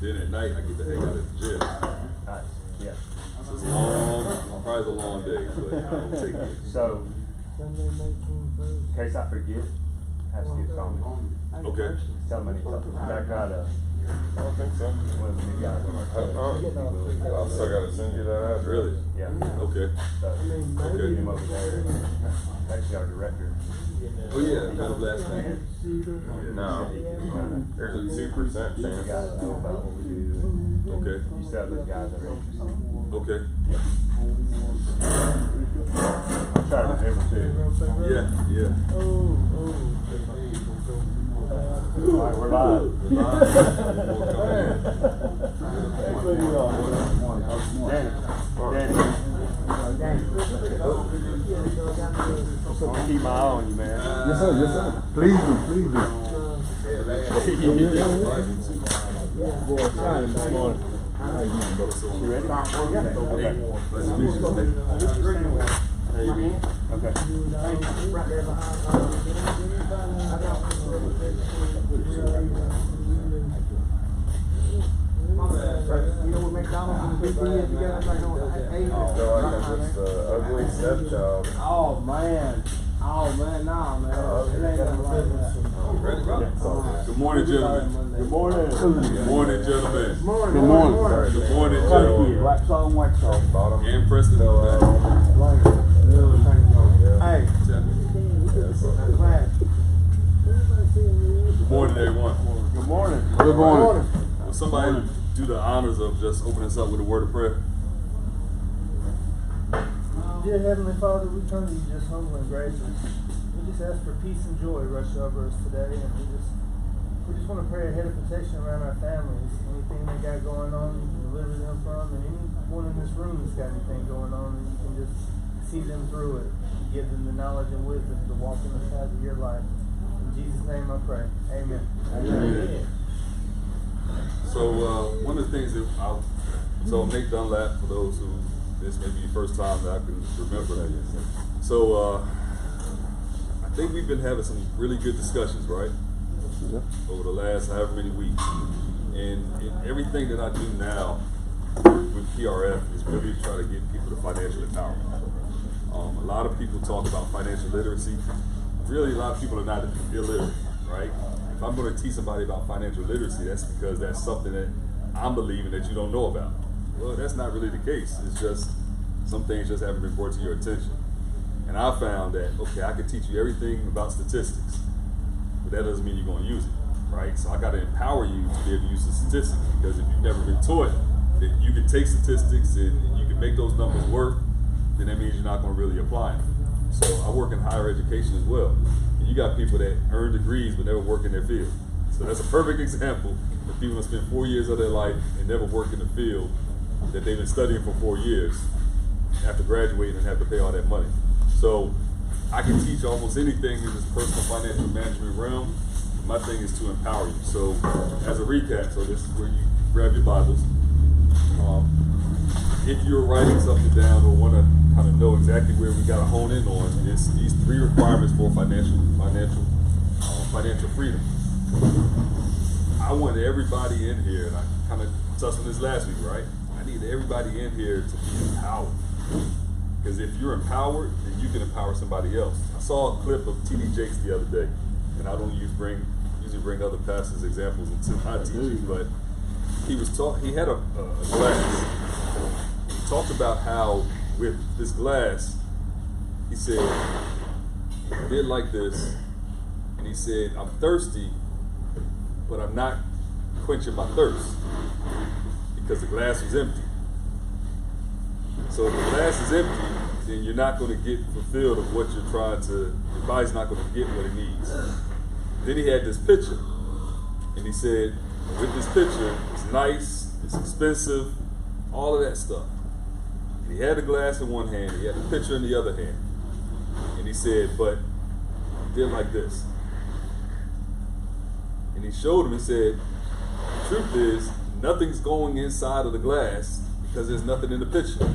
and then at night I get to hang out at the gym. Nice. Yeah. So it's long, probably a long day, but I'll take it. So, in case I forget, have Skip call me. Okay. Tell me anything. I got I don't think so. one of the new guys on our team. I still gotta send you that address. Really? Yeah. Okay. So, Okay. him over there. Actually, our director. Oh yeah, kind of last night. No. There's a 2% You chance. guys know about what we do. Okay. You still have those guys that are interested. Okay. I'm trying to remember too. Yeah. All right, we're live. Danny. I'll keep my eye on you, man. Yes, sir. Yes, sir. Please do. Please do. You ready? Ugly stepchild. Oh man, nah, man. Good morning, gentlemen. Good morning. Good morning, gentlemen. Good morning. Good morning. Good morning, gentlemen. Black song, white song. Bottom. And Preston. Hey, class. Good morning, everyone. Good morning. Good morning. Will somebody do the honors of just opening us up with a word of prayer? Dear Heavenly Father, we come to you just humble and gracious. We just ask for peace and joy rush over us today, and we just want to pray a head of protection around our families. Anything they got going on, you can deliver them from, and anyone in this room that's got anything going on, and you can just see them through it. Give them the knowledge and wisdom to walk in the path of your life. In Jesus' name I pray. Amen. Amen. So one of the things that so Nate Dunlap, for those who, this may be the first time that I can remember that. So I think we've been having some really good discussions, right? Over the last however many weeks. And everything that I do now with PRF is really to try to get people to financial empowerment. A lot of people talk about financial literacy. Really, a lot of people are not illiterate, right? If I'm going to teach somebody about financial literacy, that's because that's something that I'm believing that you don't know about. Well, that's not really the case. It's just some things just haven't been brought to your attention. And I found that, okay, I can teach you everything about statistics, but that doesn't mean you're going to use it, right? So I got to empower you to be able to use the statistics, because if you've never been taught that you can take statistics and you can make those numbers work, then that means you're not going to really apply them. So I work in higher education as well. And you got people that earn degrees but never work in their field. So that's a perfect example of people that spend 4 years of their life and never work in the field that they've been studying for 4 years after graduating and have to pay all that money. So I can teach almost anything in this personal financial management realm. My thing is to empower you. So as a recap, so this is where you grab your Bibles. If you're writing something down or want to kind of know exactly where we got to hone in on, it's these 3 requirements for financial freedom. I want everybody in here, and I kind of touched on this last week, right? I need everybody in here to be empowered. Because if you're empowered, then you can empower somebody else. I saw a clip of T.D. Jakes the other day, and I don't usually bring other pastors' examples into my teaching, but he had a glass. He talked about how with this glass, he said, he did like this, and he said, I'm thirsty, but I'm not quenching my thirst, because the glass was empty. So if the glass is empty, then you're not going to get fulfilled of what you're trying to, your body's not going to get what it needs. Then he had this picture, and he said, with this picture, it's nice, it's expensive, all of that stuff. And he had the glass in one hand, he had the picture in the other hand. And he said, but he did like this. And he showed him, he said, the truth is, nothing's going inside of the glass because there's nothing in the picture.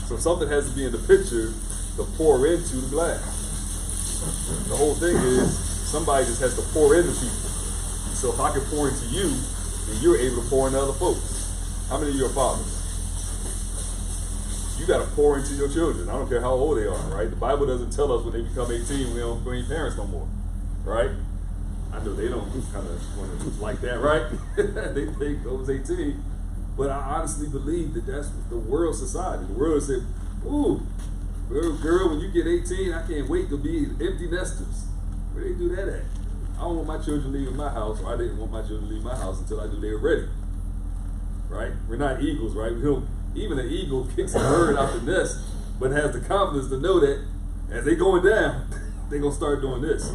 So something has to be in the picture to pour into the glass. The whole thing is, somebody just has to pour into people. So if I can pour into you, and you're able to pour into other folks. How many of you are fathers? You got to pour into your children. I don't care how old they are, right? The Bible doesn't tell us when they become 18 we ain't parents no more, right? I know they don't kind of want to like that, right? They think I was 18. But I honestly believe that that's the world society. The world said, ooh, girl, when you get 18, I can't wait to be empty nesters. Where they do that at? I don't want my children leaving my house, or I didn't want my children to leave my house until I knew they were ready, right? We're not eagles, right? We don't, even an eagle kicks a bird out the nest, but has the confidence to know that as they going down, they're going to start doing this.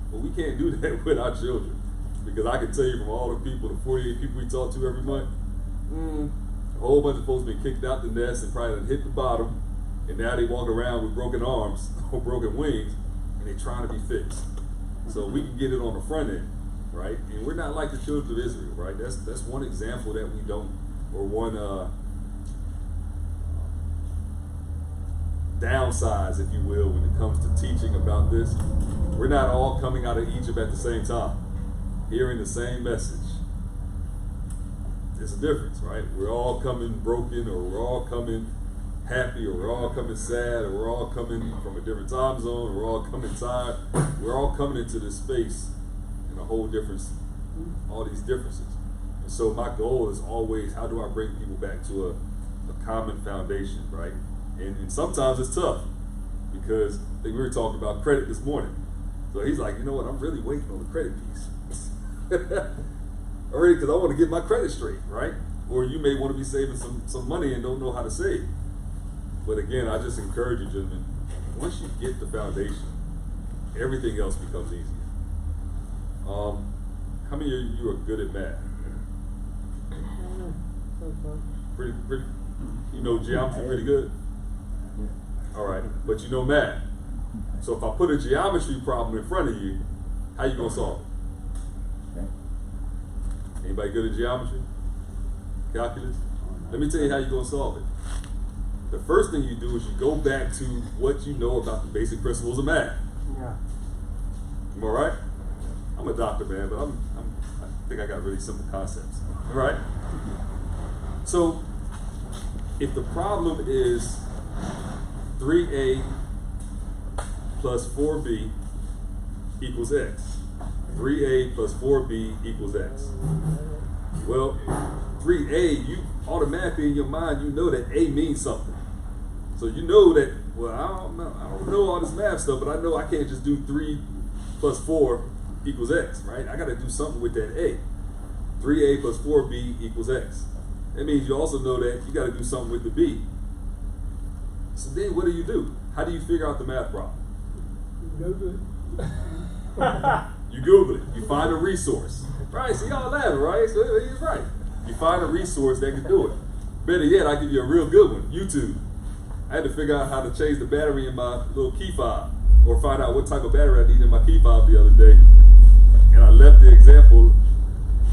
But we can't do that with our children, because I can tell you from all the people, the 48 people we talk to every month, a whole bunch of folks been kicked out the nest and probably hit the bottom, and now they walk around with broken arms or broken wings, and they're trying to be fixed. So we can get it on the front end, right? And we're not like the children of Israel, right? That's one example that we don't, or one downsides, if you will, when it comes to teaching about this. We're not all coming out of Egypt at the same time, hearing the same message. It's a difference, right? We're all coming broken, or we're all coming happy, or we're all coming sad, or we're all coming from a different time zone, or we're all coming tired. We're all coming into this space in a whole different, all these differences. And so my goal is always, how do I bring people back to a common foundation, right? And sometimes it's tough, because I think we were talking about credit this morning. So he's like, you know what, I'm really waiting on the credit piece. Already, because I want to get my credit straight, right? Or you may want to be saving some money and don't know how to save. But again, I just encourage you, gentlemen, once you get the foundation, everything else becomes easier. How many of you are good at math? Pretty, you know geometry pretty good? All right, but you know math. So if I put a geometry problem in front of you, how you gonna solve it? Anybody good at geometry? Calculus? Let me tell you how you're gonna solve it. The first thing you do is you go back to what you know about the basic principles of math. Yeah. Am I right? I'm a doctor, man, but I think I got really simple concepts. All right? So if the problem is 3a plus 4b equals x, 3a plus 4b equals x. Well, 3a, you automatically in your mind, you know that a means something. So you know that, well, I don't know all this math stuff, but I know I can't just do 3 plus 4 equals x, right? I got to do something with that a. 3a plus 4b equals x. That means you also know that you got to do something with the b. So then what do? How do you figure out the math problem? Google it. You Google it. You find a resource. Right, so y'all laughing, right? So he's right. You find a resource that can do it. Better yet, I give you a real good one, YouTube. I had to figure out how to change the battery in my little key fob, or find out what type of battery I need in my key fob the other day. And I left the example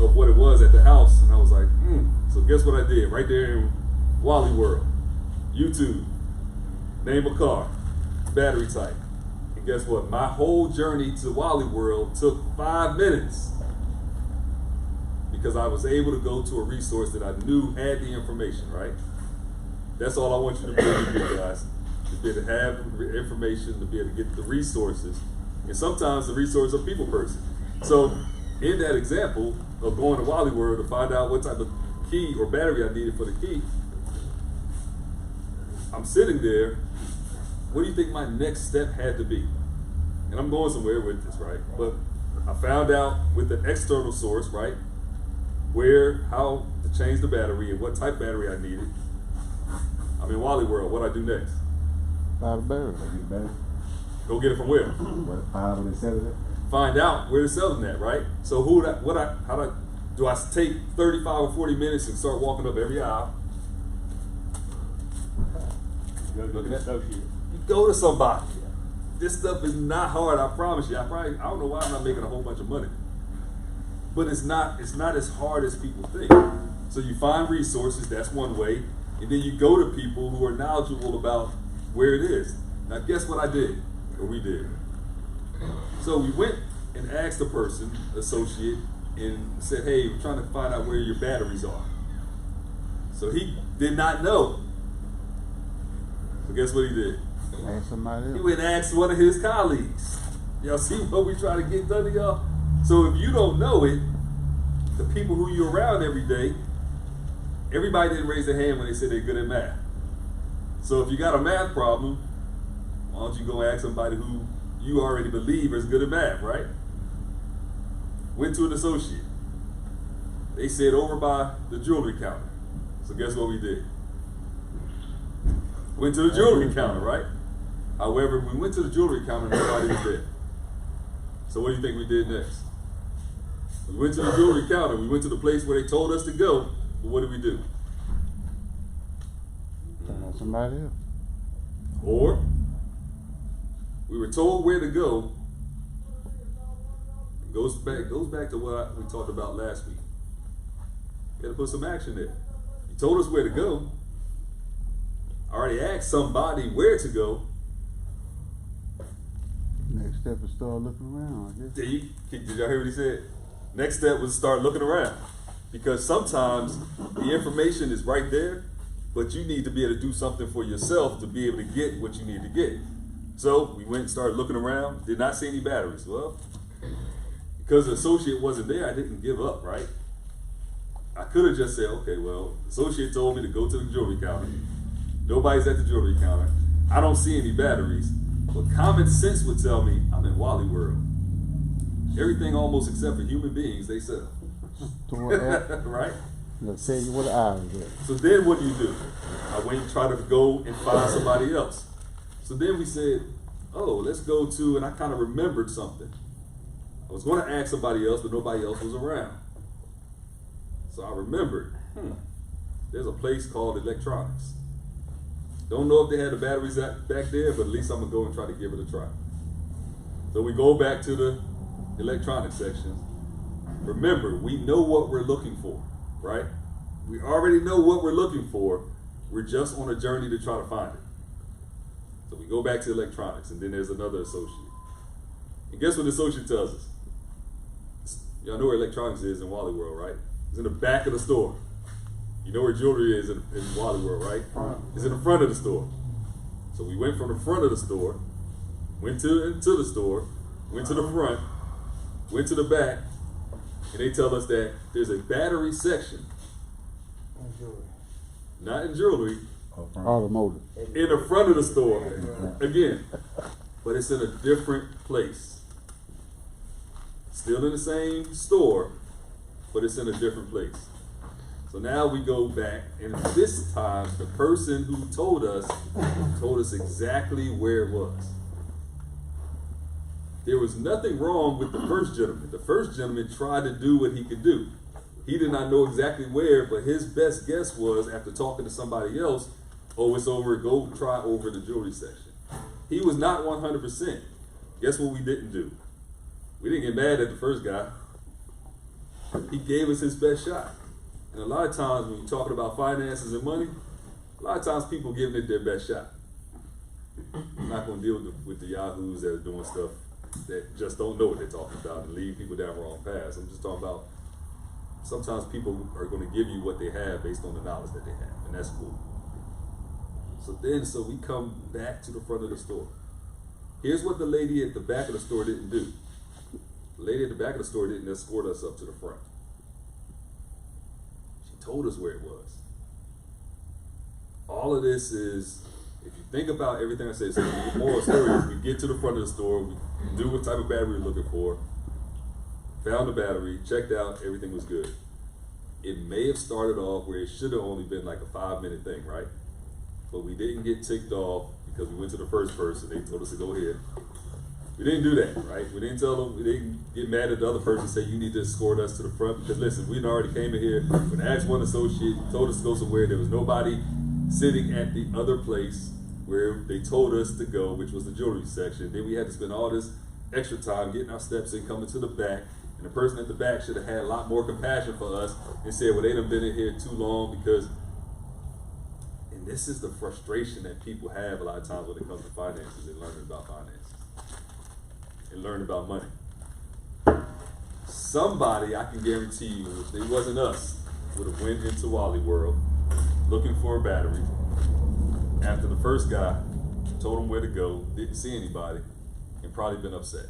of what it was at the house, and I was like, So guess what I did? Right there in Wally World, YouTube, name a car, battery type. And guess what? My whole journey to Wally World took 5 minutes, because I was able to go to a resource that I knew had the information, right? That's all I want you to be able to do, guys. To be able to have information, to be able to get the resources. And sometimes the resources are people person. So in that example of going to Wally World to find out what type of key or battery I needed for the key, I'm sitting there. What do you think my next step had to be? And I'm going somewhere with this, right? But I found out with the external source, right, how to change the battery and what type of battery I needed. I'm in Wally World. What do I do next? Find the battery. Go get it from where? Find where they sell it. Find out where they're selling that, right? So do I take 35 or 40 minutes and start walking up every aisle? Look at that. You go to somebody. This stuff is not hard, I promise you. I don't know why I'm not making a whole bunch of money. But it's not as hard as people think. So you find resources, that's one way, and then you go to people who are knowledgeable about where it is. Now guess what I did, or we did? So we went and asked the person, associate, and said, hey, we're trying to find out where your batteries are. So he did not know. So guess what he did? Ask somebody He else. went and asked one of his colleagues. Y'all see what we try to get done to y'all? So if you don't know it, the people who you're around every day, everybody didn't raise their hand when they said they're good at math. So if you got a math problem, why don't you go ask somebody who you already believe is good at math, right? Went to an associate. They said over by the jewelry counter. So guess what we did? Went to the jewelry counter, right? However, we went to the jewelry counter, nobody was there. So what do you think we did next? We went to the jewelry counter, we went to the place where they told us to go, but what did we do? Ask somebody else. Or we were told where to go. It goes back to what we talked about last week. You gotta put some action there. You told us where to go. I already asked somebody where to go. Next step is start looking around, I guess. Did y'all hear what he said? Next step was start looking around. Because sometimes the information is right there, but you need to be able to do something for yourself to be able to get what you need to get. So we went and started looking around, did not see any batteries. Well, because the associate wasn't there, I didn't give up, right? I could have just said, okay, well, the associate told me to go to the jewelry counter. Nobody's at the jewelry counter. I don't see any batteries. But common sense would tell me I'm in Wally World. Everything almost except for human beings, they sell. Right? They'll tell you what the eyes is. So then what do? I went and tried to go and find somebody else. So then we said, oh, let's go to, and I kind of remembered something. I was going to ask somebody else, but nobody else was around. So I remembered, there's a place called Electronics. Don't know if they had the batteries back there, but at least I'm going to go and try to give it a try. So we go back to the electronics section. Remember, we know what we're looking for, right? We already know what we're looking for. We're just on a journey to try to find it. So we go back to electronics, and then there's another associate. And guess what the associate tells us? Y'all know where electronics is in Wally World, right? It's in the back of the store. You know where jewelry is in Wally World, right? It's in the front of the store. So we went from the front of the store, went into the store, went to the front, went to the back, and they tell us that there's a battery section. Not in jewelry. Automotive. In the front of the store. Again. But it's in a different place. Still in the same store, but it's in a different place. So now we go back, and this time the person who told us exactly where it was. There was nothing wrong with the first gentleman. The first gentleman tried to do what he could do. He did not know exactly where, but his best guess was, after talking to somebody else, oh, it's over, go try over the jewelry section. He was not 100%. Guess what we didn't do? We didn't get mad at the first guy. He gave us his best shot. And a lot of times when you're talking about finances and money, a lot of times people giving it their best shot. I'm not going to deal with the yahoos that are doing stuff that just don't know what they're talking about and lead people down wrong paths. I'm just talking about sometimes people are going to give you what they have based on the knowledge that they have, and that's cool. So we come back to the front of the store. Here's what the lady at the back of the store didn't do. The lady at the back of the store didn't escort us up to the front. She told us where it was. All of this is, if you think about everything I said, so the moral story is we get to the front of the store, we knew what type of battery we were looking for, found the battery, checked out, everything was good. It may have started off where it should have only been like a 5-minute thing, right? But we didn't get ticked off because we went to the first person. They told us to go ahead. We didn't do that, right? We didn't tell them, we didn't get mad at the other person and say, you need to escort us to the front. Because listen, we already came in here, when I asked one associate, told us to go somewhere, there was nobody sitting at the other place where they told us to go, which was the jewelry section. Then we had to spend all this extra time getting our steps in, coming to the back. And the person at the back should have had a lot more compassion for us and said, well, they done been in here too long because, and this is the frustration that people have a lot of times when it comes to finances and learning about finances and learning about money. somebody, I can guarantee you, if it wasn't us, would have went into Wally World looking for a battery. After the first guy told him where to go, didn't see anybody, and probably been upset.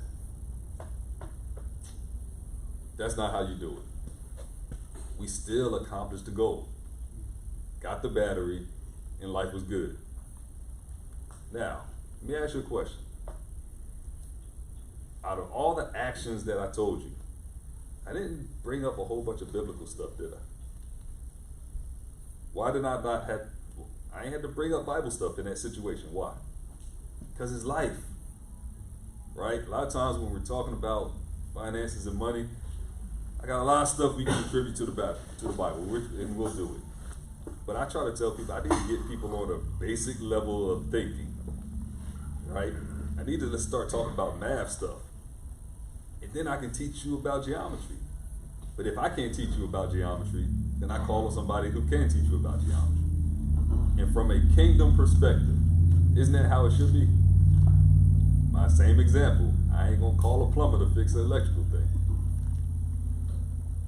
That's not how you do it. We still accomplished the goal. Got the battery, and life was good. Now, let me ask you a question. Out of all the actions that I told you, I didn't bring up a whole bunch of biblical stuff, did I? Why did I not have, I ain't had to bring up Bible stuff in that situation. Why? Because it's life, right? A lot of times when we're talking about finances and money, I got a lot of stuff we can contribute to the Bible, and we'll do it. But I try to tell people, I need to get people on a basic level of thinking, right? I need to start talking about math stuff. And then I can teach you about geometry. But if I can't teach you about geometry, then I call on somebody who can teach you about geometry. And from a kingdom perspective, isn't that how it should be? My same example, I ain't gonna call a plumber to fix an electrical thing.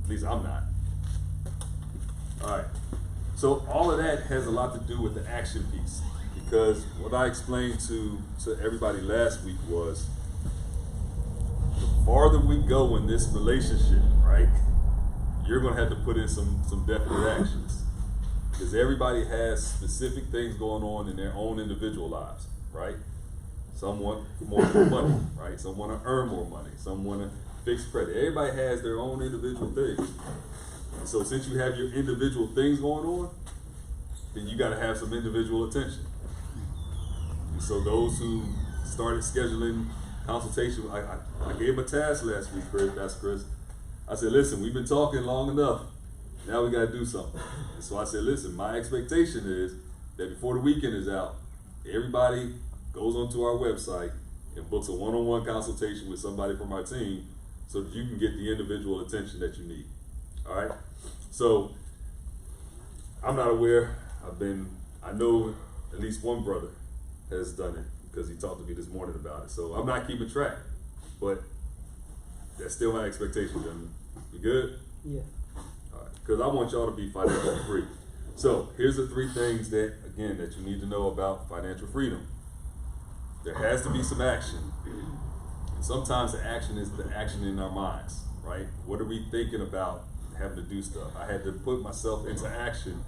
At least I'm not. All right, so all of that has a lot to do with the action piece, because what I explained to everybody last week was, the farther we go in this relationship, right, you're gonna have to put in some definite actions. Because everybody has specific things going on in their own individual lives, right? Some want more money, right? Some want to earn more money. Some want to fix credit. Everybody has their own individual things. And so since you have your individual things going on, then you got to have some individual attention. And so those who started scheduling consultation, I gave them a task last week, Chris. I said, listen, we've been talking long enough. Now we got to do something. And so I said, listen, my expectation is that before the weekend is out, everybody goes onto our website and books a one-on-one consultation with somebody from our team so that you can get the individual attention that you need. All right? So I'm not aware. I know at least one brother has done it because he talked to me this morning about it. So I'm not keeping track, but that's still my expectation, gentlemen. You good? Yeah. Because I want y'all to be financially free. So here's the 3 things that, again, that you need to know about financial freedom. There has to be some action. And sometimes the action is the action in our minds, right? What are we thinking about having to do stuff? I had to put myself into action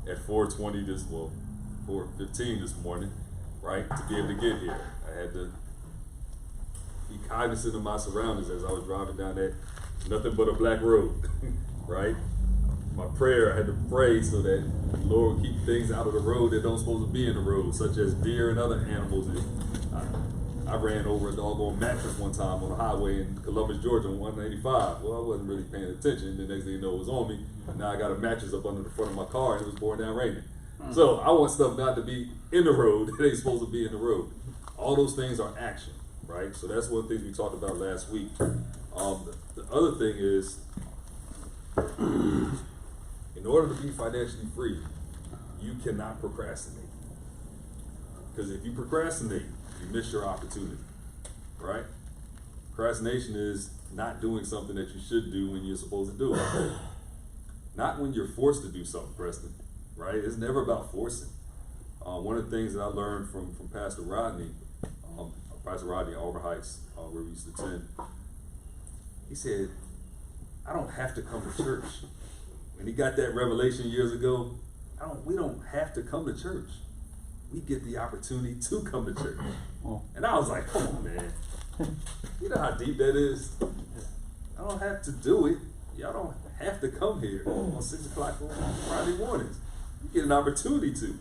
at 4:15 this morning, right, to be able to get here. I had to be cognizant of my surroundings as I was driving down that nothing but a black road, right? My prayer, I had to pray so that the Lord would keep things out of the road that don't supposed to be in the road, such as deer and other animals. I ran over a doggone mattress one time on the highway in Columbus, Georgia on 185. Well, I wasn't really paying attention. The next thing you know, it was on me. Now I got a mattress up under the front of my car and it was pouring down raining. So I want stuff not to be in the road that ain't supposed to be in the road. All those things are action, right? So that's one of the things we talked about last week. The other thing is, in order to be financially free, you cannot procrastinate. Because if you procrastinate, you miss your opportunity, right? Procrastination is not doing something that you should do when you're supposed to do it. Not when you're forced to do something, Preston, right? It's never about forcing. One of the things that I learned from Pastor Rodney Auburn Heights, where we used to attend, he said, I don't have to come to church. When he got that revelation years ago, we don't have to come to church. We get the opportunity to come to church. And I was like, come on, man. You know how deep that is? I don't have to do it. Y'all don't have to come here on 6 o'clock on Friday mornings. You get an opportunity to.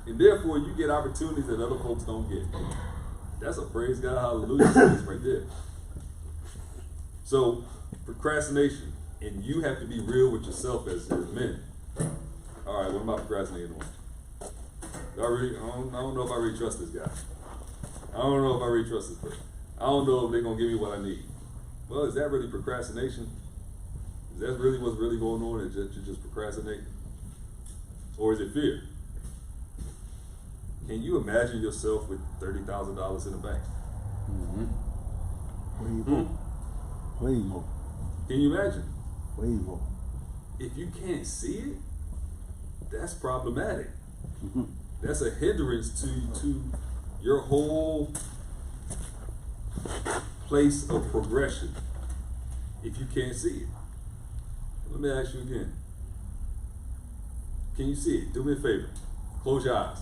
And therefore, you get opportunities that other folks don't get. That's a praise God, hallelujah sentence right there. So, procrastination. And you have to be real with yourself as men. All right, what am I procrastinating on? I don't know if I really trust this guy. I don't know if I really trust this person. I don't know if they're going to give me what I need. Well, is that really procrastination? Is that really what's really going on? Is that you're just procrastinating? Or is it fear? Can you imagine yourself with $30,000 in the bank? Please more. Can you imagine? Way more. If you can't see it, that's problematic. That's a hindrance to your whole place of progression. If you can't see it. Let me ask you again. Can you see it? Do me a favor. Close your eyes.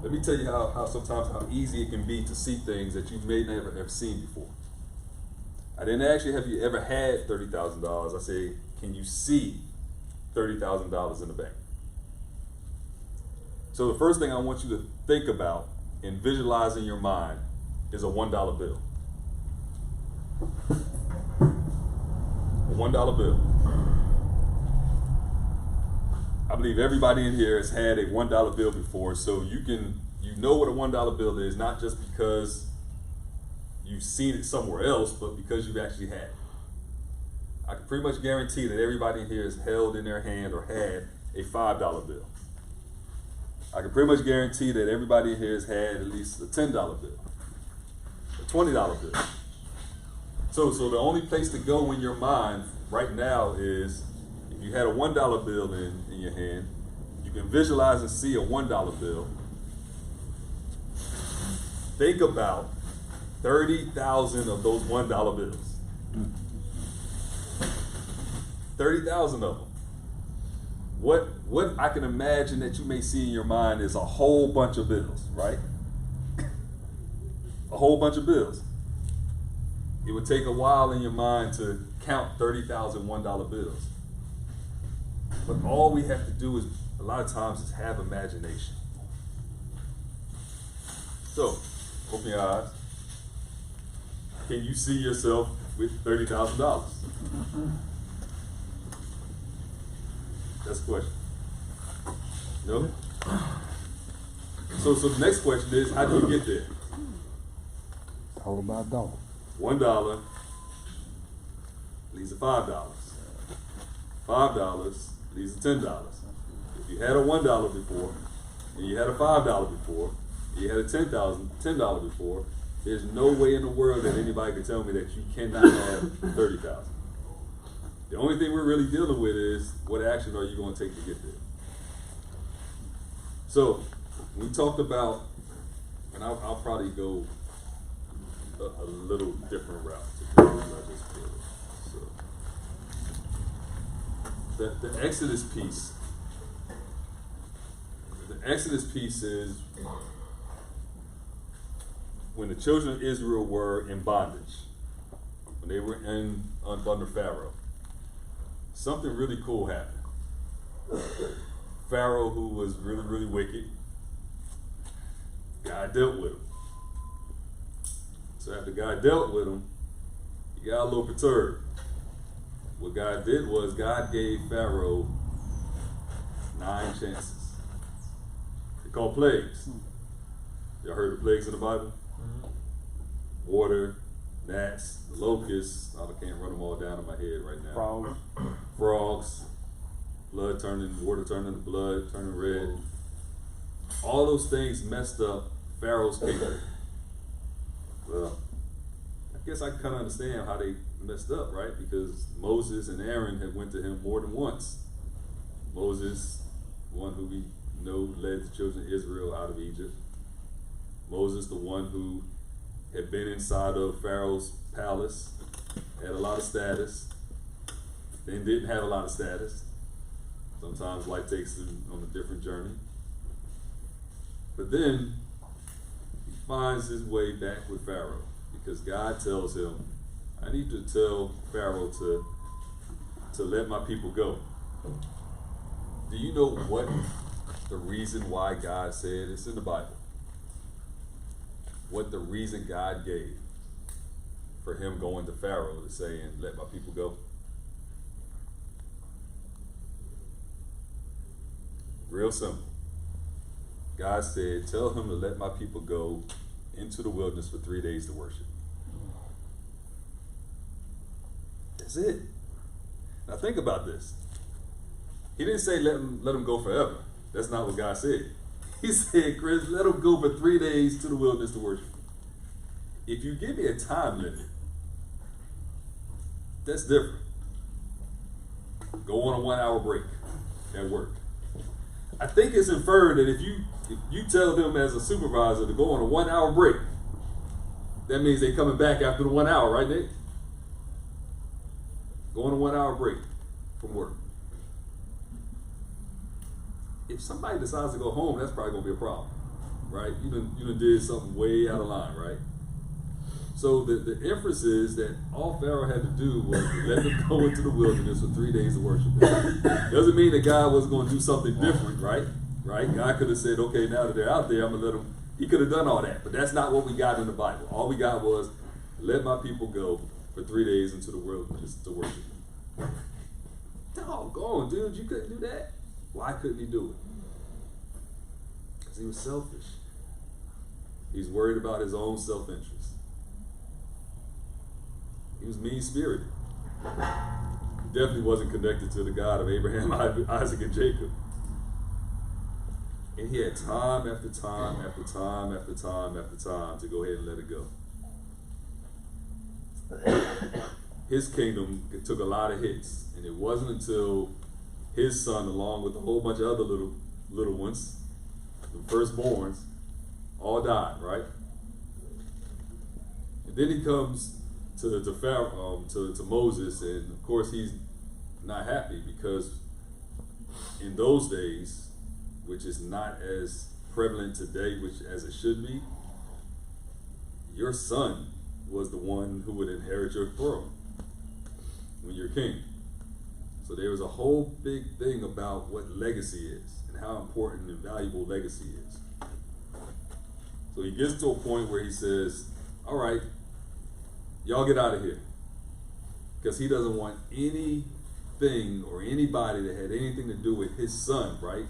Let me tell you how sometimes how easy it can be to see things that you may never have seen before. I didn't ask you, have you ever had $30,000? I say, can you see $30,000 in the bank? So the first thing I want you to think about and visualize in your mind is a $1 bill. A $1 bill. I believe everybody in here has had a $1 bill before, so you know what a $1 bill is, not just because you've seen it somewhere else, but because you've actually had it. I can pretty much guarantee that everybody in here has held in their hand or had a $5 bill. I can pretty much guarantee that everybody in here has had at least a $10 bill, a $20 bill. So the only place to go in your mind right now is, if you had a $1 bill in your hand, you can visualize and see a $1 bill. Think about 30,000 of those $1 bills. 30,000 of them. What I can imagine that you may see in your mind is a whole bunch of bills, right? A whole bunch of bills. It would take a while in your mind to count 30,000 $1 bills. But all we have to do is, a lot of times, is have imagination. So, open your eyes. Can you see yourself with $30,000? That's the question. No? So the next question is, how do you get there? All about dollars. $1 leaves a $5. $5 leaves a $10. If you had a $1 before, and you had a $5 before, and you had a $10 before, there's no way in the world that anybody can tell me that you cannot have 30,000. The only thing we're really dealing with is, what action are you going to take to get there? So, we talked about, and I'll probably go a little different route today than I just did. So, the Exodus piece. The Exodus piece is when the children of Israel were in bondage, when they were under Pharaoh. Something really cool happened. Pharaoh, who was really, really wicked, God dealt with him. So after God dealt with him, he got a little perturbed. What God did was, God gave Pharaoh 9 chances. They're called plagues. Y'all heard the plagues in the Bible? Water, gnats, locusts. I can't run them all down in my head right now. Frogs, blood turning, water turning to blood, turning red. All those things messed up Pharaoh's kingdom. Well, I guess I can kind of understand how they messed up, right? Because Moses and Aaron had went to him more than once. Moses, one who we know led the children of Israel out of Egypt. Moses, the one who had been inside of Pharaoh's palace, had a lot of status, then didn't have a lot of status. Sometimes life takes them on a different journey. But then he finds his way back with Pharaoh, because God tells him, I need to tell Pharaoh to let my people go. Do you know what the reason why God said? It's in the Bible. What the reason God gave for him going to Pharaoh to say, and let my people go? Real simple. God said, tell him to let my people go into the wilderness for 3 days to worship. That's it. Now think about this. He didn't say let him go forever. That's not what God said. He said, Chris, let him go for 3 days to the wilderness to worship. If you give me a time limit, That's different. Go on a 1 hour break at work. I think it's inferred that if you tell them as a supervisor to go on a 1 hour break, that means they're coming back after the 1 hour, right, Nick? Go on a 1 hour break from work. If somebody decides to go home, that's probably gonna be a problem, right? You done did something way out of line, right? So the inference is that all Pharaoh had to do was let them go into the wilderness for 3 days of worship. Doesn't mean that God was going to do something different, right? Right? God could have said, okay, now that they're out there, I'm going to let them. He could have done all that, but that's not what we got in the Bible. All we got was, let my people go for 3 days into the wilderness to worship. Doggone, dude, you couldn't do that? Why couldn't he do it? Because he was selfish. He's worried about his own self-interest. He was mean-spirited. He definitely wasn't connected to the God of Abraham, Isaac, and Jacob. And he had time after time after time after time after time to go ahead and let it go. His kingdom took a lot of hits, and it wasn't until his son, along with a whole bunch of other little ones, the firstborns, all died, right? And then he comes to Pharaoh, to Moses, and of course he's not happy because in those days, which is not as prevalent today, as it should be, your son was the one who would inherit your throne when you're king. So there was a whole big thing about what legacy is and how important and valuable legacy is. So he gets to a point where he says, all right, y'all get out of here. Because he doesn't want anything or anybody that had anything to do with his son, right?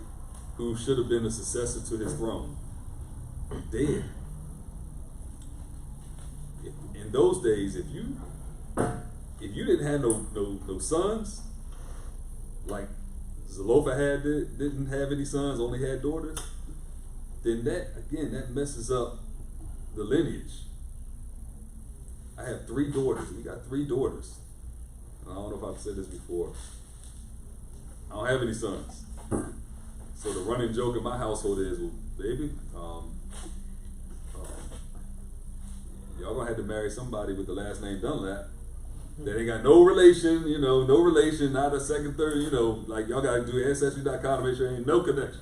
Who should have been the successor to his throne, dead. In those days, if you didn't have no sons, like Zelophehad didn't have any sons, only had daughters, then that messes up the lineage. I have 3 daughters. We got 3 daughters. I don't know if I've said this before. I don't have any sons. So the running joke in my household is, well, baby, y'all gonna have to marry somebody with the last name Dunlap. That ain't got no relation, no relation, not a second, third, like y'all gotta do ancestry.com to make sure there ain't no connection.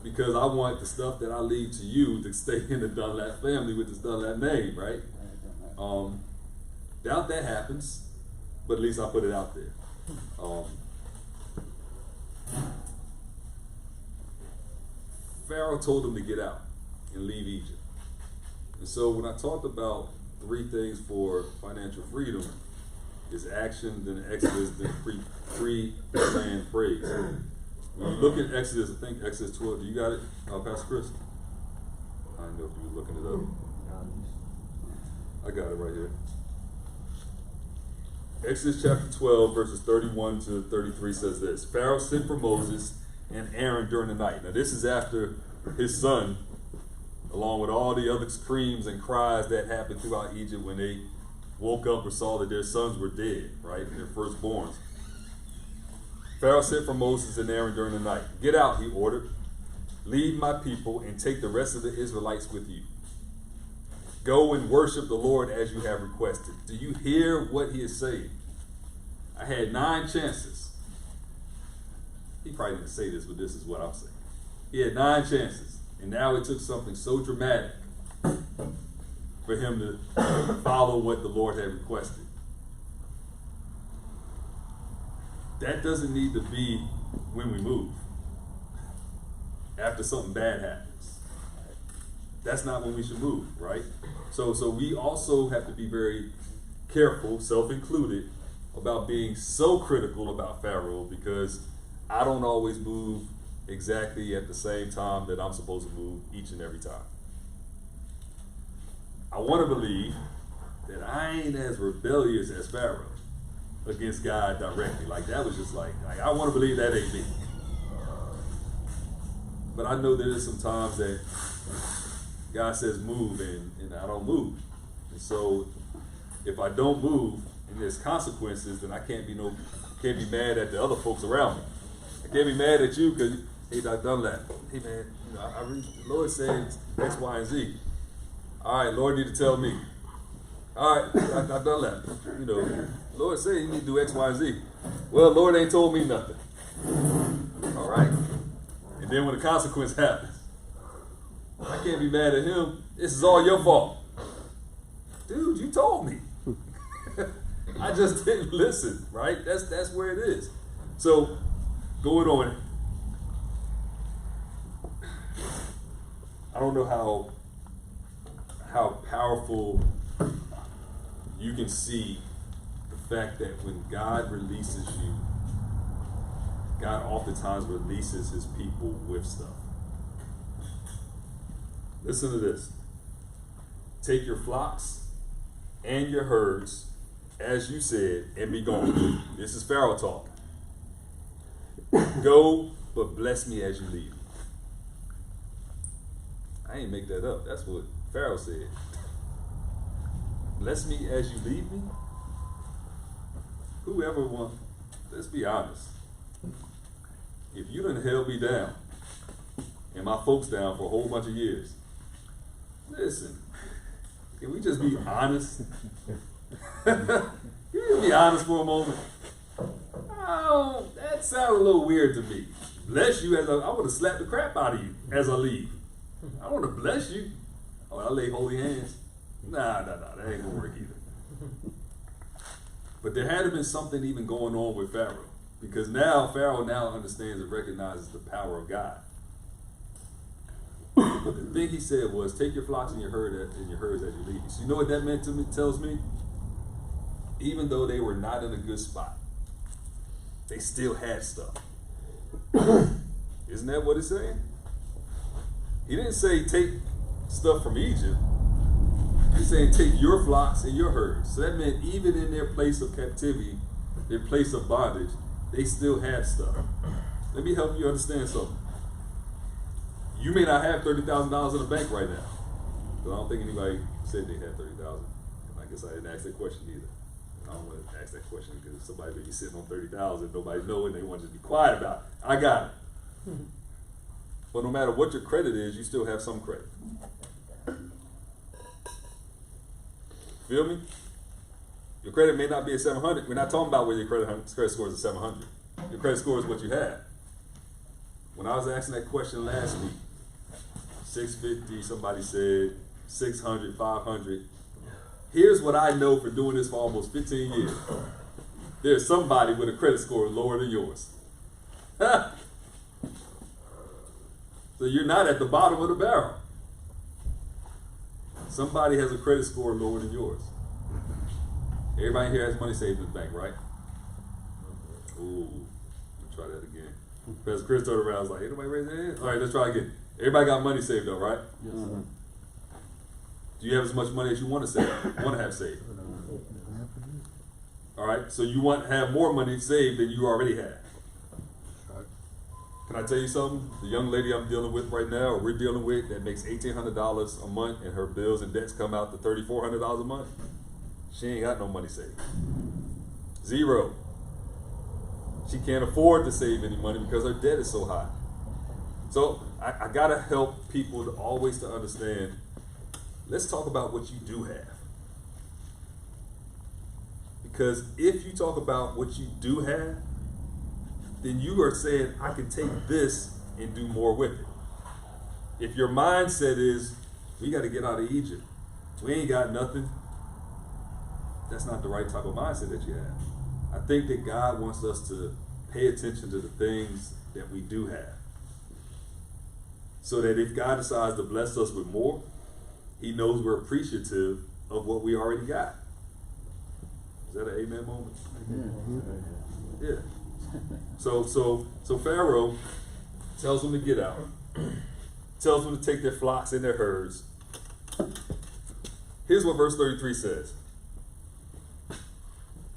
Because I want the stuff that I leave to you to stay in the Dunlap family with this Dunlap name, right? Doubt that happens, but at least I put it out there. Pharaoh told him to get out and leave Egypt. And so when I talked about 3 things for financial freedom, is action, then Exodus, then pre-planned praise. When you look at Exodus, I think Exodus 12, do you got it, Pastor Chris? I didn't know if you were looking it up. I got it right here. Exodus chapter 12, verses 31 to 33 says this: Pharaoh sent for Moses and Aaron during the night. Now this is after his son, along with all the other screams and cries that happened throughout Egypt when they woke up or saw that their sons were dead, right? Their firstborns. Pharaoh sent for Moses and Aaron during the night. Get out, he ordered. Leave my people and take the rest of the Israelites with you. Go and worship the Lord as you have requested. Do you hear what he is saying? I had 9 chances. He probably didn't say this, but this is what I'm saying. He had 9 chances, and now it took something so dramatic for him to follow what the Lord had requested. That doesn't need to be when we move. After something bad happens. That's not when we should move, right? So we also have to be very careful, self-included, about being so critical about Pharaoh, because I don't always move exactly at the same time that I'm supposed to move each and every time. I want to believe that I ain't as rebellious as Pharaoh against God directly. Like that was just like I want to believe that ain't me. But I know there is some times that God says move and I don't move. And so if I don't move and there's consequences, then I can't be mad at the other folks around me. I can't be mad at you because, hey, Dr. Dunlap, hey man, you know, I read, the Lord says X, Y, and Z. All right, Lord need to tell me. All right, Dr. Dunlap, you know, Lord said you need to do X, Y, and Z. Well, Lord ain't told me nothing. All right. And then when the consequence happens, I can't be mad at him. This is all your fault. Dude, you told me. I just didn't listen, right? That's where it is. So, going on. I don't know how powerful you can see the fact that when God releases you, God oftentimes releases his people with stuff. Listen to this. Take your flocks and your herds, as you said, and be gone. This is Pharaoh talk. Go, but bless me as you leave. I ain't make that up. That's what Pharaoh said. Bless me as you leave me? Whoever wants, let's be honest. If you done held me down and my folks down for a whole bunch of years, listen, can we just be honest? Can we just be honest for a moment? Oh, that sounds a little weird to me. Bless you as I want to slap the crap out of you as I leave. I want to bless you. Oh, I lay holy hands. Nah, that ain't gonna work either. But there had to been something even going on with Pharaoh, because now Pharaoh now understands and recognizes the power of God. But the thing he said was, take your flocks and your herds as you leave. So you know what that meant to me? Tells me, even though they were not in a good spot, they still had stuff. Isn't that what it's saying? He didn't say take stuff from Egypt. He's saying take your flocks and your herds. So that meant even in their place of captivity, their place of bondage, they still had stuff. Let me help you understand something. You may not have $30,000 in the bank right now, but I don't think anybody said they had $30,000. And I guess I didn't ask that question either. I don't want to ask that question because somebody may be sitting on $30,000, nobody knows, and they want to just be quiet about it. I got it. But no matter what your credit is, you still have some credit. Feel me? Your credit may not be at 700. We're not talking about whether your credit score is at 700. Your credit score is what you have. When I was asking that question last week, 650, somebody said 600, 500. Here's what I know for doing this for almost 15 years. There's somebody with a credit score lower than yours. So you're not at the bottom of the barrel. Somebody has a credit score lower than yours. Everybody here has money saved in the bank, right? Ooh, let's try that again. Pastor Chris turned around and was like, ain't nobody raise their hand? All right, let's try again. Everybody got money saved though, right? Yes, sir. Do you have as much money as you want to save? Want to have saved? All right, so you want to have more money saved than you already have. Can I tell you something? The young lady I'm dealing with right now, or we're dealing with, that makes $1,800 a month, and her bills and debts come out to $3,400 a month. She ain't got no money saved. Zero. She can't afford to save any money because her debt is so high. So I gotta help people to always to understand. Let's talk about what you do have. Because if you talk about what you do have, then you are saying, I can take this and do more with it. If your mindset is, we got to get out of Egypt, we ain't got nothing, that's not the right type of mindset that you have. I think that God wants us to pay attention to the things that we do have. So that if God decides to bless us with more, he knows we're appreciative of what we already got. Is that an amen moment? Yeah. So Pharaoh tells them to get out, tells them to take their flocks and their herds. Here's what verse 33 says.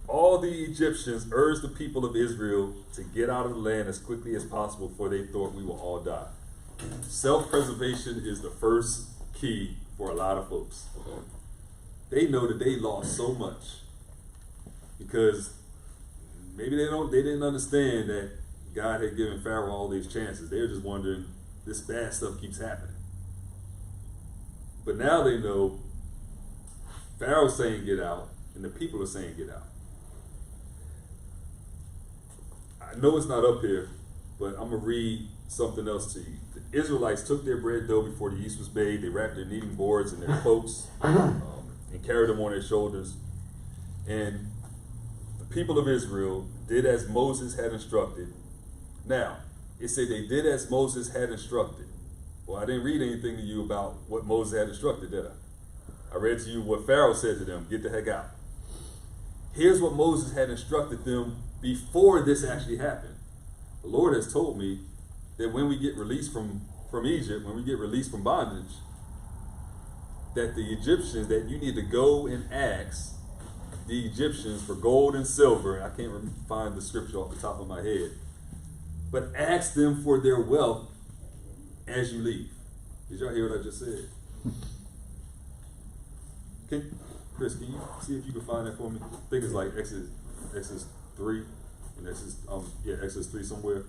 All the Egyptians urged the people of Israel to get out of the land as quickly as possible, for they thought we will all die. Self-preservation is the first key for a lot of folks. they know that they lost so much because maybe they didn't understand that God had given Pharaoh all these chances. They were just wondering, this bad stuff keeps happening. But now they know Pharaoh's saying get out, and the people are saying get out. I know it's not up here, but I'm going to read something else to you. The Israelites took their bread dough before the yeast was made. They wrapped their kneading boards in their cloaks and carried them on their shoulders. And the people of Israel did as Moses had instructed. Now, it said they did as Moses had instructed. Well, I didn't read anything to you about what Moses had instructed, did I? I read to you what Pharaoh said to them, get the heck out. Here's what Moses had instructed them before this actually happened. The Lord has told me that when we get released from Egypt, when we get released from bondage, that the Egyptians, that you need to go and ask the Egyptians for gold and silver. I can't find the scripture off the top of my head. But ask them for their wealth as you leave. Did y'all hear what I just said? Chris, can you see if you can find that for me? I think it's like Exodus 3, and Exodus 3 somewhere.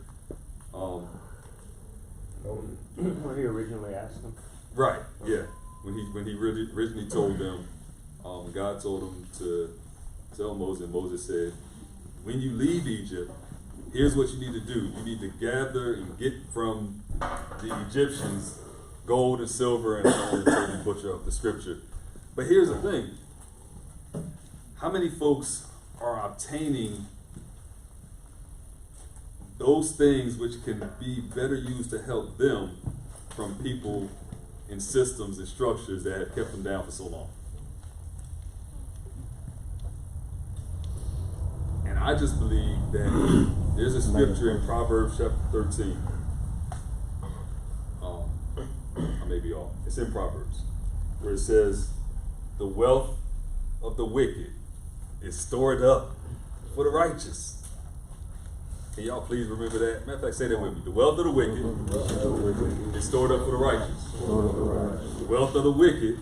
Where he originally asked them. Right. Yeah. When he really originally told them, God told him to tell Moses, and Moses said, when you leave Egypt, here's what you need to do. You need to gather and get from the Egyptians gold and silver, and I don't want to butcher up the scripture. But here's the thing. How many folks are obtaining those things which can be better used to help them from people and systems and structures that have kept them down for so long? And I just believe that there's a scripture in Proverbs chapter 13. I may be off. It's in Proverbs, where it says, the wealth of the wicked is stored up for the righteous. Can y'all please remember that? Matter of fact, say that with me. The wealth of the wicked is stored up for the righteous. The wealth of the wicked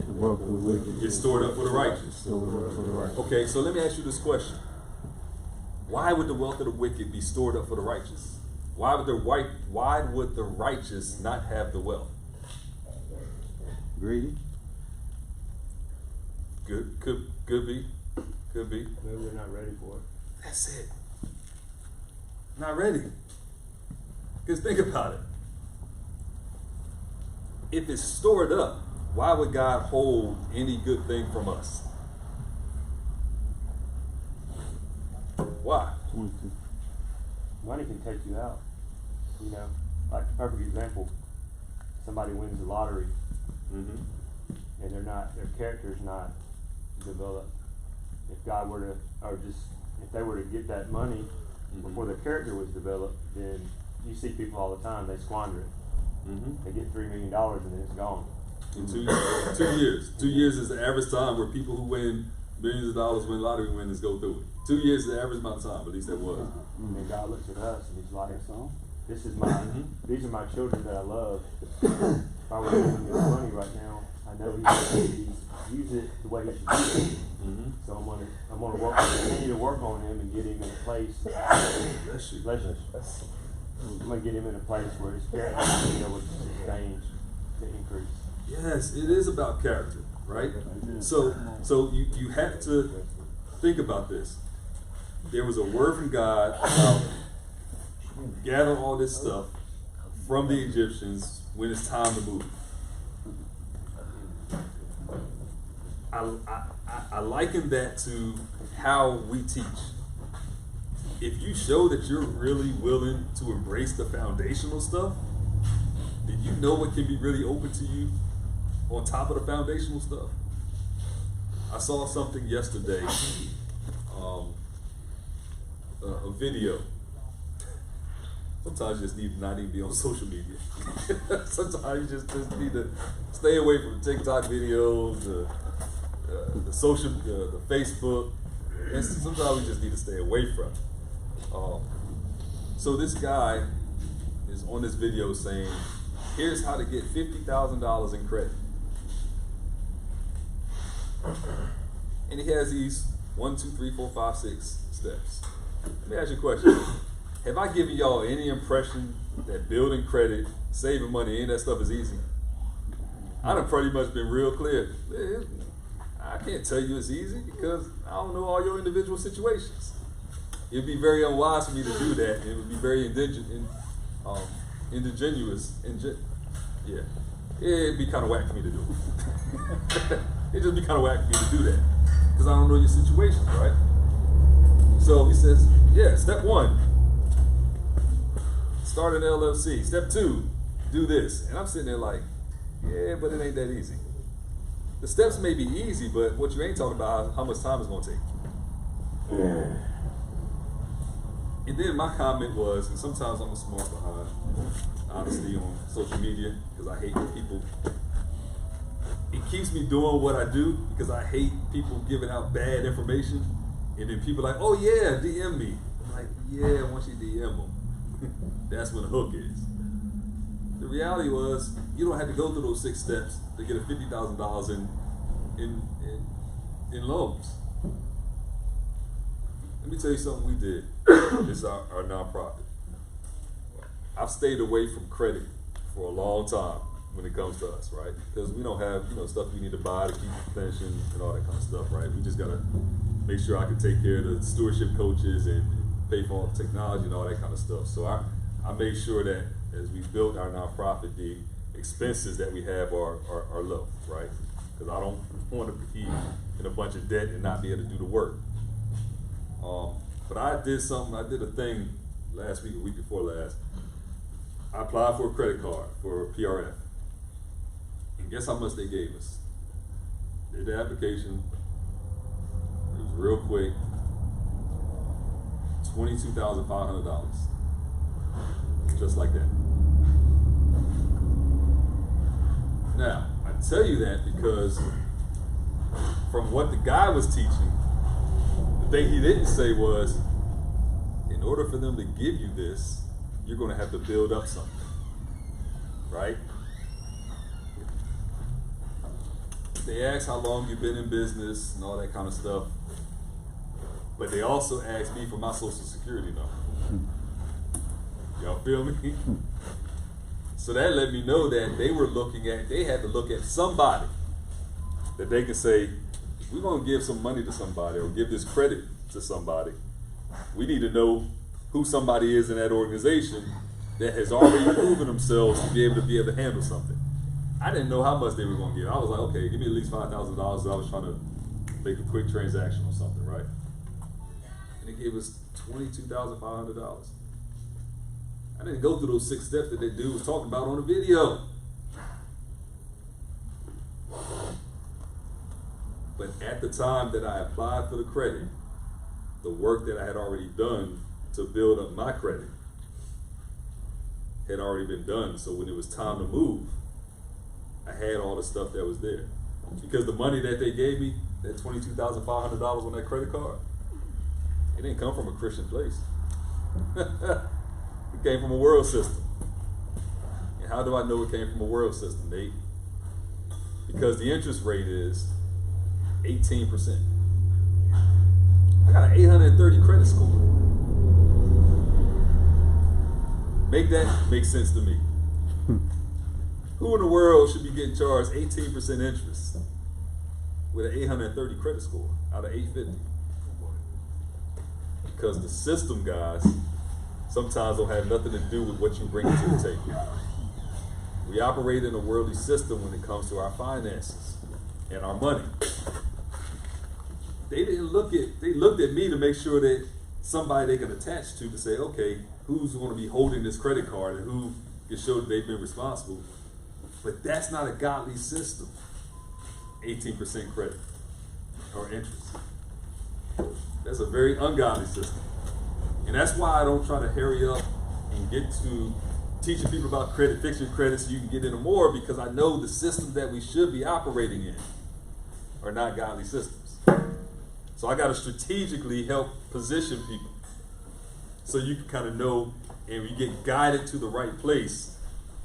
is stored up for the righteous. Okay, so let me ask you this question. Why would the wealth of the wicked be stored up for the righteous? Why would the righteous not have the wealth? Greedy? Could be. Maybe they're not ready for it. That's it. Not ready. Because think about it. If it's stored up, why would God hold any good thing from us? Why? Money can take you out. You know, like the perfect example, somebody wins the lottery, and their character's not developed. If God were to, if they were to get that money before their character was developed, then you see people all the time, they squander it. They get $3 million and then it's gone. In 2 years. 2 years. 2 years is the average time where people who win millions of dollars, win lottery winners, go through it. 2 years is the average amount of time, at least that was. And God looks at us and he's like, this is these are my children that I love. If I were giving this money right now, I know he's going to use it the way he should use it. So I'm gonna continue to work on him and get him in a place. I'm gonna get him in a place where his character will be able to sustain the increase. Yes, it is about character, right? So you have to think about this. There was a word from God about gather all this stuff from the Egyptians when it's time to move. I liken that to how we teach. If you show that you're really willing to embrace the foundational stuff, then you know what can be really open to you on top of the foundational stuff. I saw something yesterday, a video. Sometimes you just need to not even be on social media. Sometimes you just need to stay away from TikTok videos, the Facebook, and sometimes we just need to stay away from it. So this guy is on this video saying, here's how to get $50,000 in credit. And he has these 1, 2, 3, 4, 5, 6 steps. Let me ask you a question. Have I given y'all any impression that building credit, saving money, any of that stuff is easy? I done pretty much been real clear. I can't tell you it's easy because I don't know all your individual situations. It'd be very unwise for me to do that. It would be very indigenous. Yeah, it'd be kind of whack for me to do it. It'd just be kind of whack for me to do that because I don't know your situations, right? So he says, yeah, step 1, start an LLC. Step 2, do this. And I'm sitting there like, yeah, but it ain't that easy. The steps may be easy, but what you ain't talking about is how much time it's going to take. And then my comment was, and sometimes I'm smart behind honesty on social media because I hate when people, it keeps me doing what I do because I hate people giving out bad information. And then people are like, oh yeah, DM me. I'm like, yeah, once you DM them, that's when the hook is. The reality was, you don't have to go through those 6 steps to get a $50,000 in loans. Let me tell you something we did. This is our nonprofit. I've stayed away from credit for a long time when it comes to us, right? Because we don't have, stuff we need to buy to keep the pension and all that kind of stuff, right? We just gotta make sure I can take care of the stewardship coaches and pay for all the technology and all that kind of stuff. So I made sure that as we built our nonprofit, the expenses that we have are low, right? Because I don't want to be in a bunch of debt and not be able to do the work. But I did a thing last week, a week before last. I applied for a credit card for PRF. And guess how much they gave us? Did the application, it was real quick, $22,500. Just like that. Now, I tell you that because from what the guy was teaching, the thing he didn't say was, in order for them to give you this, you're going to have to build up something, right? They ask how long you've been in business and all that kind of stuff, but they also asked me for my social security number. Y'all feel me? So that let me know that they had to look at somebody that they can say, we're going to give some money to somebody or give this credit to somebody. We need to know who somebody is in that organization that has already proven themselves to be able to handle something. I didn't know how much they were going to give. I was like, okay, give me at least $5,000. I was trying to make a quick transaction or something, right? And they gave us $22,500. I didn't go through those 6 steps that that dude was talking about on the video. But at the time that I applied for the credit, the work that I had already done to build up my credit had already been done. So when it was time to move, I had all the stuff that was there. Because the money that they gave me, that $22,500 on that credit card, it didn't come from a Christian place. It came from a world system. And how do I know it came from a world system, Nate? Because the interest rate is 18%. I got an 830 credit score. Make that make sense to me. Who in the world should be getting charged 18% interest with an 830 credit score out of 850? Because the system, guys, sometimes don't have nothing to do with what you bring to the table. We operate in a worldly system when it comes to our finances and our money. They looked at me to make sure that somebody they can attach to say, okay, who's going to be holding this credit card and who can show that they've been responsible. But that's not a godly system. 18% credit or interest. That's a very ungodly system. And that's why I don't try to hurry up and get to teaching people about credit, fix your credit so you can get into more, because I know the systems that we should be operating in are not godly systems. So I got to strategically help position people so you can kind of know and you get guided to the right place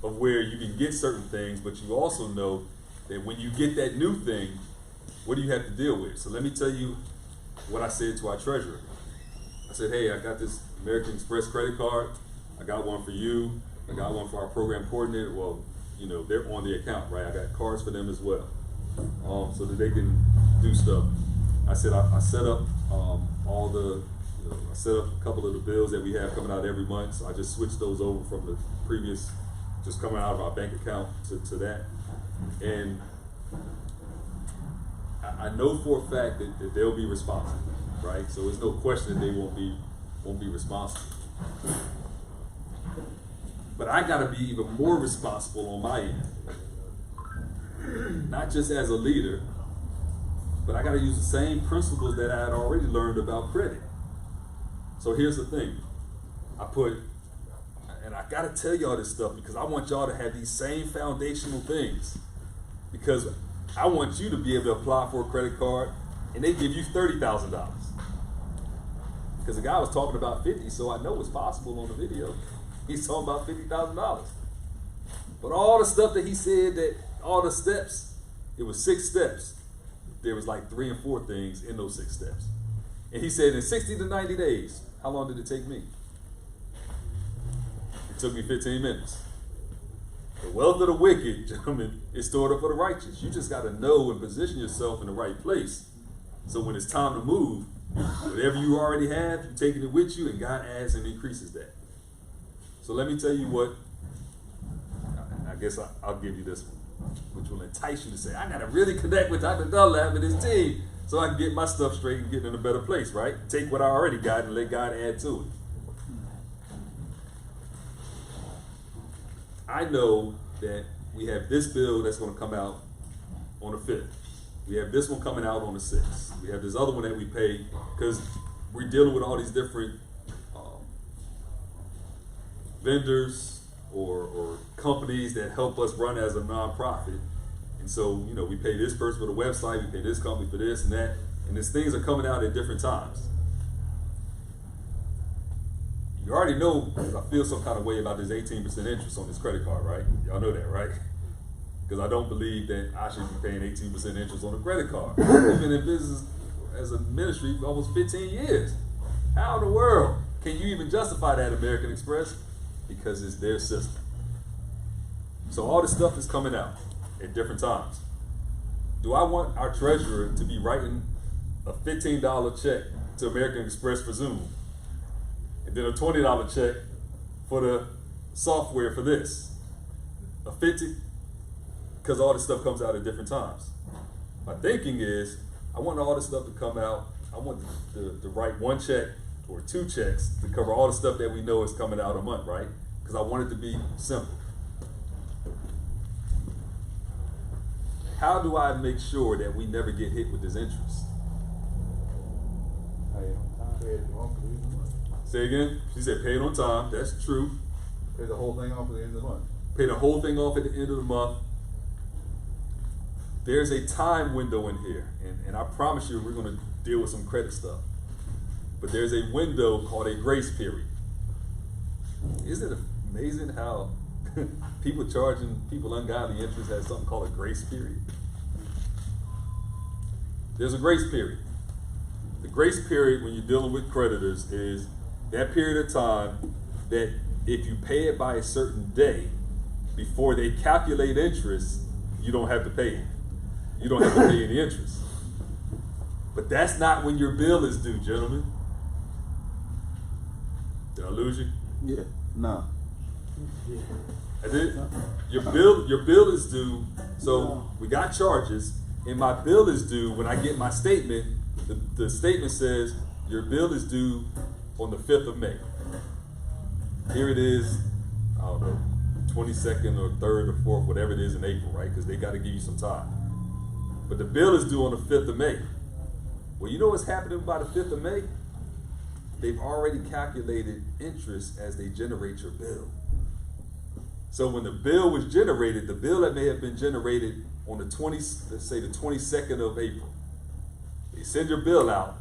of where you can get certain things, but you also know that when you get that new thing, what do you have to deal with? So let me tell you what I said to our treasurer. I said, hey, I got this American Express credit card. I got one for you. I got one for our program coordinator. Well, you know, they're on the account, right? I got cards for them as well, so that they can do stuff. I said I set up all the, I set up a couple of the bills that we have coming out every month. So I just switched those over from the previous, just coming out of our bank account to that. And I know for a fact that they'll be responsible, right? So there's no question that they won't be responsible. But I gotta be even more responsible on my end. Not just as a leader, but I gotta use the same principles that I had already learned about credit. So here's the thing. And I gotta tell y'all this stuff because I want y'all to have these same foundational things. Because I want you to be able to apply for a credit card and they give you $30,000. Because the guy was talking about 50, so I know it's possible on the video. He's talking about $50,000. But all the stuff that he said, that all the steps, it was 6 steps. There was like 3 and 4 things in those 6 steps. And he said in 60 to 90 days, how long did it take me? It took me 15 minutes. The wealth of the wicked, gentlemen, is stored up for the righteous. You just got to know and position yourself in the right place. So when it's time to move, whatever you already have, you're taking it with you, and God adds and increases that. So let me tell you what, I guess I'll give you this one, which will entice you to say, I got to really connect with Dr. Dunlap and his team so I can get my stuff straight and get in a better place, right? Take what I already got and let God add to it. I know that we have this bill that's going to come out on the 5th. We have this one coming out on the 6th. We have this other one that we pay because we're dealing with all these different vendors or companies that help us run as a nonprofit. And so, you know, we pay this person for the website, we pay this company for this and that, and these things are coming out at different times. You already know, I feel some kind of way about this 18% interest on this credit card, right? Y'all know that, right? Because I don't believe that I should be paying 18% interest on a credit card. I've been in business as a ministry for almost 15 years. How in the world can you even justify that, American Express? Because it's their system. So all this stuff is coming out at different times. Do I want our treasurer to be writing a $15 check to American Express for Zoom, and then a $20 check for the software for this? A 50? Because all this stuff comes out at different times. My thinking is, I want all this stuff to come out. I want to write 1 check or 2 checks to cover all the stuff that we know is coming out a month, right? Because I want it to be simple. How do I make sure that we never get hit with this interest? Pay it on time. Say again? She said pay it on time. That's true. Pay the whole thing off at the end of the month. Pay the whole thing off at the end of the month. There's a time window in here, and I promise you we're going to deal with some credit stuff. But there's a window called a grace period. Isn't it amazing how people charging people ungodly interest has something called a grace period? There's a grace period. The grace period when you're dealing with creditors is that period of time that if you pay it by a certain day, before they calculate interest, you don't have to pay it. You don't have to pay any interest. But that's not when your bill is due, gentlemen. Did I lose you? Yeah. No. I did. Your bill is due. So we got charges, and my bill is due when I get my statement. The statement says your bill is due on the 5th of May. Here it is, I don't know, 22nd or 3rd or 4th, whatever it is in April, right? Because they got to give you some time. But the bill is due on the 5th of May. Well, you know what's happening by the 5th of May? They've already calculated interest as they generate your bill. So when the bill was generated, the bill that may have been generated on the 22nd of April, they send your bill out,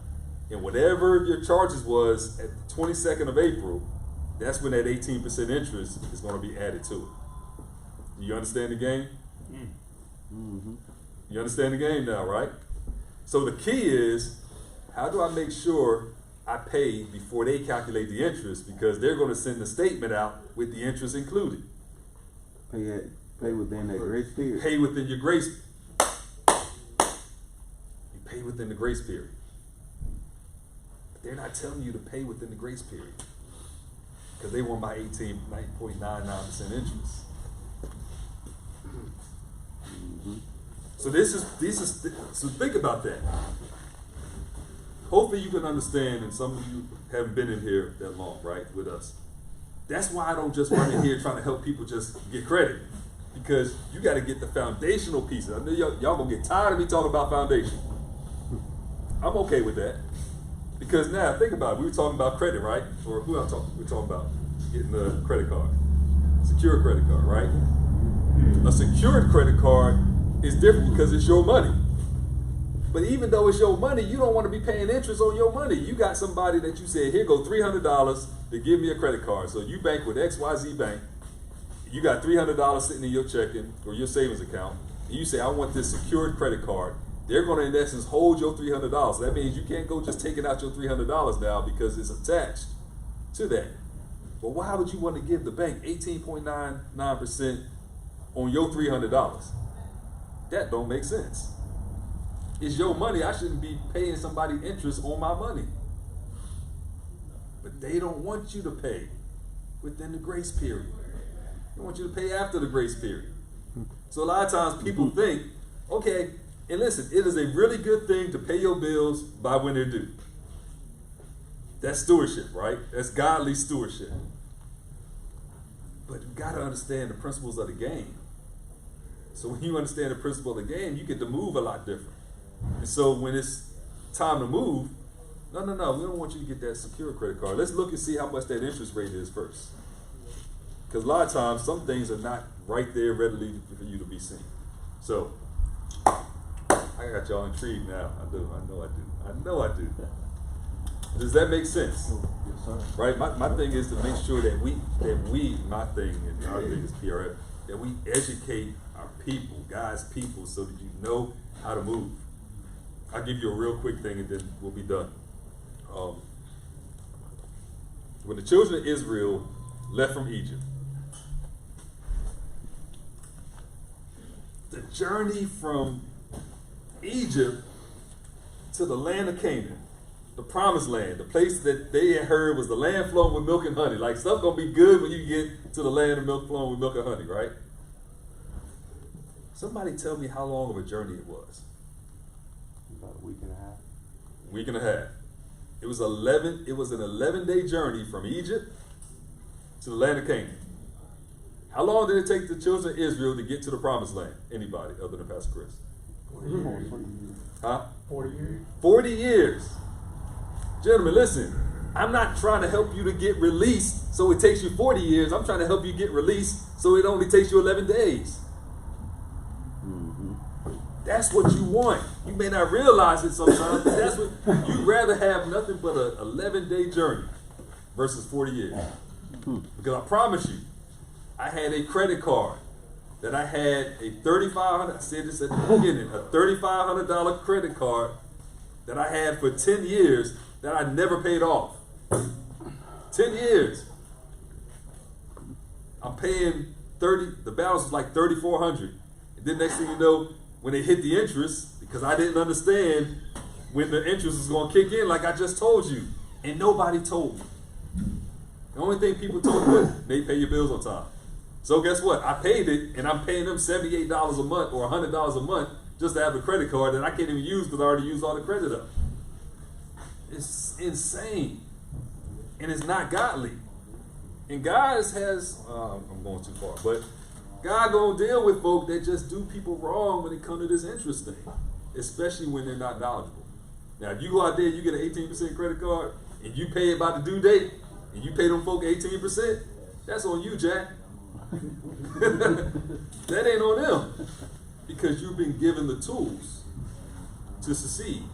and whatever your charges was at the 22nd of April, that's when that 18% interest is going to be added to it. You understand the game? Mm-hmm. You understand the game now, right? So the key is, how do I make sure I pay before they calculate the interest? Because they're going to send the statement out with the interest included. Pay within that grace period. Pay within your grace. You pay within the grace period. But they're not telling you to pay within the grace period because they want my 18.99% interest. So so think about that. Hopefully you can understand, and some of you haven't been in here that long, right, with us. That's why I don't just run in here trying to help people just get credit, because you got to get the foundational pieces. I know y'all gonna get tired of me talking about foundation. I'm okay with that, because now think about it. We were talking about credit, right? Or who else we're talking about getting a credit card, secure credit card, right? A secured credit card is different because it's your money. But even though it's your money, you don't want to be paying interest on your money. You got somebody that you said, here go $300 to give me a credit card. So you bank with XYZ Bank. You got $300 sitting in your checking or your savings account. And you say, I want this secured credit card. They're going to, in essence, hold your $300. That means you can't go just taking out your $300 now because it's attached to that. But why would you want to give the bank 18.99% on your $300? That don't make sense. It's your money. I shouldn't be paying somebody interest on my money. But they don't want you to pay within the grace period. They want you to pay after the grace period. So a lot of times people think, okay, and listen, it is a really good thing to pay your bills by when they're due. That's stewardship, right? That's godly stewardship. But you got to understand the principles of the game. So when you understand the principle of the game, you get to move a lot different. And so when it's time to move, no, we don't want you to get that secure credit card. Let's look and see how much that interest rate is first. Because a lot of times, some things are not right there readily for you to be seen. So, I got y'all intrigued now. I know I do. Does that make sense? Yes, sir. Right? My thing is to make sure that my thing and our thing is PRF, that we educate our people, God's people, so that you know how to move. I'll give you a real quick thing and then we'll be done. When the children of Israel left from Egypt, the journey from Egypt to the land of Canaan, the promised land, the place that they had heard was the land flowing with milk and honey. Like stuff gonna be good when you get to the land of milk flowing with milk and honey, right? Somebody tell me how long of a journey it was. About a week and a half. Week and a half. It was an 11-day journey from Egypt to the land of Canaan. How long did it take the children of Israel to get to the promised land? Anybody other than Pastor Chris? 40 years. Huh? 40 years. 40 years. Gentlemen, listen, I'm not trying to help you to get released so it takes you 40 years. I'm trying to help you get released so it only takes you 11 days. That's what you want. You may not realize it sometimes, but that's what you'd rather have nothing but an 11-day journey versus 40 years. Because I promise you, I had a credit card that I had a $3,500, I said this at the beginning, a $3,500 credit card that I had for 10 years that I never paid off. 10 years. I'm paying the balance was like $3,400. And then next thing you know, when they hit the interest, because I didn't understand when the interest was going to kick in, like I just told you, and nobody told me. The only thing people told me was, they pay your bills on time. So guess what? I paid it, and I'm paying them $78 a month or $100 a month just to have a credit card that I can't even use because I already used all the credit up. It's insane, and it's not godly. And God has, I'm going too far, but God gonna deal with folk that just do people wrong when it comes to this interest thing, especially when they're not knowledgeable. Now, if you go out there and you get an 18% credit card and you pay it by the due date and you pay them folk 18%, that's on you, Jack. That ain't on them because you've been given the tools to succeed,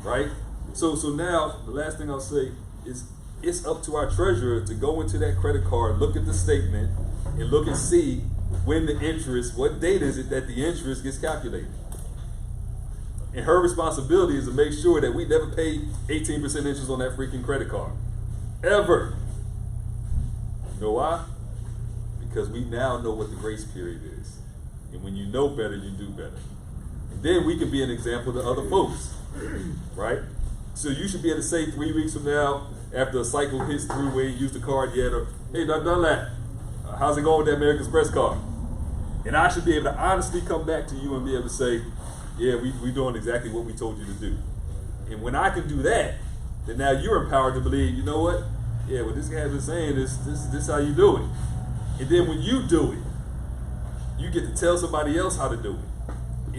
right? So now the last thing I'll say is it's up to our treasurer to go into that credit card, look at the statement, and look and see when the interest, what date is it that the interest gets calculated? And her responsibility is to make sure that we never pay 18% interest on that freaking credit card. Ever. You know why? Because we now know what the grace period is. And when you know better, you do better. And then we can be an example to other folks. Right? So you should be able to say 3 weeks from now, after a cycle hits through where you used the card yet, or, hey, Dr. Dunlap, how's it going with that American Express card? And I should be able to honestly come back to you and be able to say, yeah, we're doing exactly what we told you to do. And when I can do that, then now you're empowered to believe, you know what? Yeah, what this guy been saying is this how you do it. And then when you do it, you get to tell somebody else how to do it.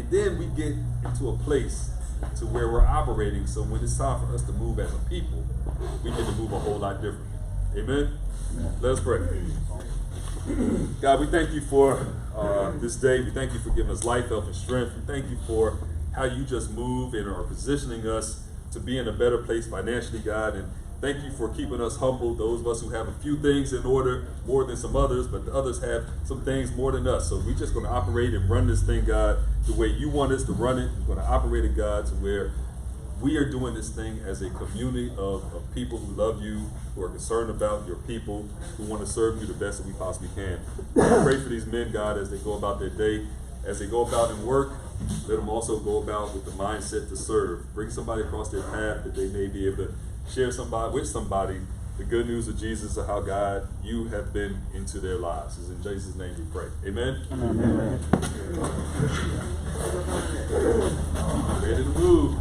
And then we get into a place to where we're operating, so when it's time for us to move as a people, we get to move a whole lot differently. Amen? Let us pray. God, we thank you for this day. We thank you for giving us life, health, and strength. We thank you for how you just move and are positioning us to be in a better place financially, God. And thank you for keeping us humble, those of us who have a few things in order more than some others, but the others have some things more than us. So we're just going to operate and run this thing, God, the way you want us to run it. We're going to operate it, God, to where we are doing this thing as a community of people who love you, who are concerned about your people, who want to serve you the best that we possibly can. I pray for these men, God, as they go about their day, as they go about in work. Let them also go about with the mindset to serve. Bring somebody across their path that they may be able to share with somebody the good news of Jesus, of how, God, you have been into their lives. It's in Jesus' name we pray. Amen? Amen. Ready to move.